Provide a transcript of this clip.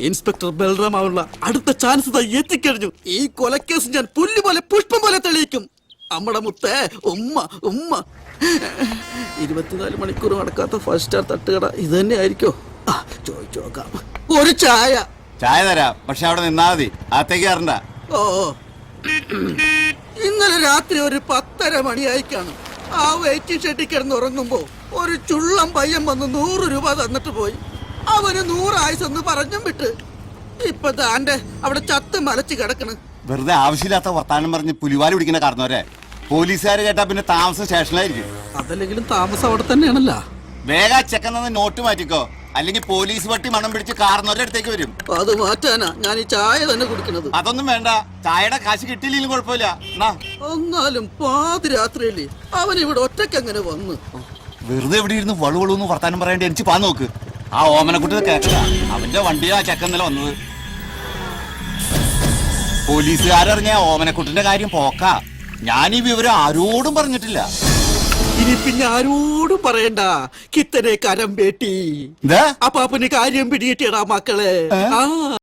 Inspector ബൽറാമാവുള്ള അടുത്ത chance എത്തിക്കഴിഞ്ഞു. ഈ കൊലക്കേസ് ഞാൻ പുല്ല് പോലെ പുഷ്പം പോലെ തെളിയിക്കും. അമ്മടെ മുത്തേ ഉമ്മ ഉമ്മ. 24 മണിക്കൂർ നടക്കാത്ത ഫസ്റ്റ് സ്റ്റാർ തട്ടുകട ഇത് തന്നെ ആയിരിക്കോ? ചോദിച്ചു നോക്കാം. ഒരു ചായ. ചായ തരാം, പക്ഷെ അവിടെ നിന്നാ മതി, അകത്തേക്ക് കയറണ്ട. ഓ, ഇന്നലെ രാത്രി ഒരു 10:30 മണിയായി കാണും. ആ വെയിറ്റിംഗ് ഷെഡിൽ കിടന്നുറങ്ങുമ്പോ ഒരു ചുള്ളം പയ്യൻ വന്ന് 100 രൂപ തന്നിട്ട് പോയി. അവന് 100 ആയുസെന്ന് പറഞ്ഞും വിട്ട്. ഇപ്പൊ താന്റെ അവിടെ ചത്ത് മലച്ച് കിടക്കണ്. വെറുതെ ആവശ്യമില്ലാത്ത വർത്താനം പറഞ്ഞ് പുലിവാല് പിടിക്കുന്ന കാരണവരെ പോലീസുകാർ കേട്ടാ പിന്നെ താമസം സ്റ്റേഷനിലായിരിക്കും. അതല്ലെങ്കിലും താമസം അവിടെ തന്നെയാണല്ലോ. വേഗം ചെക്കുന്ന നോട്ട് മാറ്റിക്കോ, അല്ലെങ്കിൽ പോലീസ് വട്ടി മണം പിടിച്ച് കാരണവരുടെ അടുത്തേക്ക് വരും. അത് മാറ്റാനാ ഞാൻ ഈ ചായ തന്നെ കുടിക്കണത്. അതൊന്നും വേണ്ട, ചായയുടെ കാശ് കിട്ടിയില്ലെങ്കിലും കുഴപ്പമില്ല. എന്നാലും പാതിരാത്രിയല്ലേ അവൻ ഇവിടെ ഒറ്റയ്ക്ക് അങ്ങനെ വന്ന്? വെറുതെ ഇവിടെ ഇരുന്ന് വളുവളൂന്ന് വർത്താനം പറയേണ്ടി എനിക്ക് പാ നോക്ക്. ആ ഓമനക്കുട്ടി കേട്ട അവന്റെ വണ്ടിയിലാ ചെക്കന്നല്ല വന്നത്. പോലീസുകാരറിഞ്ഞ ഓമനക്കുട്ടിന്റെ കാര്യം പോക്കാ. ഞാൻ ഈ വിവരം ആരോടും പറഞ്ഞിട്ടില്ല. ഇനി പിന്നെ ആരോടും പറയണ്ട. കിത്തനെ കരം പേട്ടി അപ്പാപ്പന് കാര്യം പിടിയിട്ടാ മക്കളെ.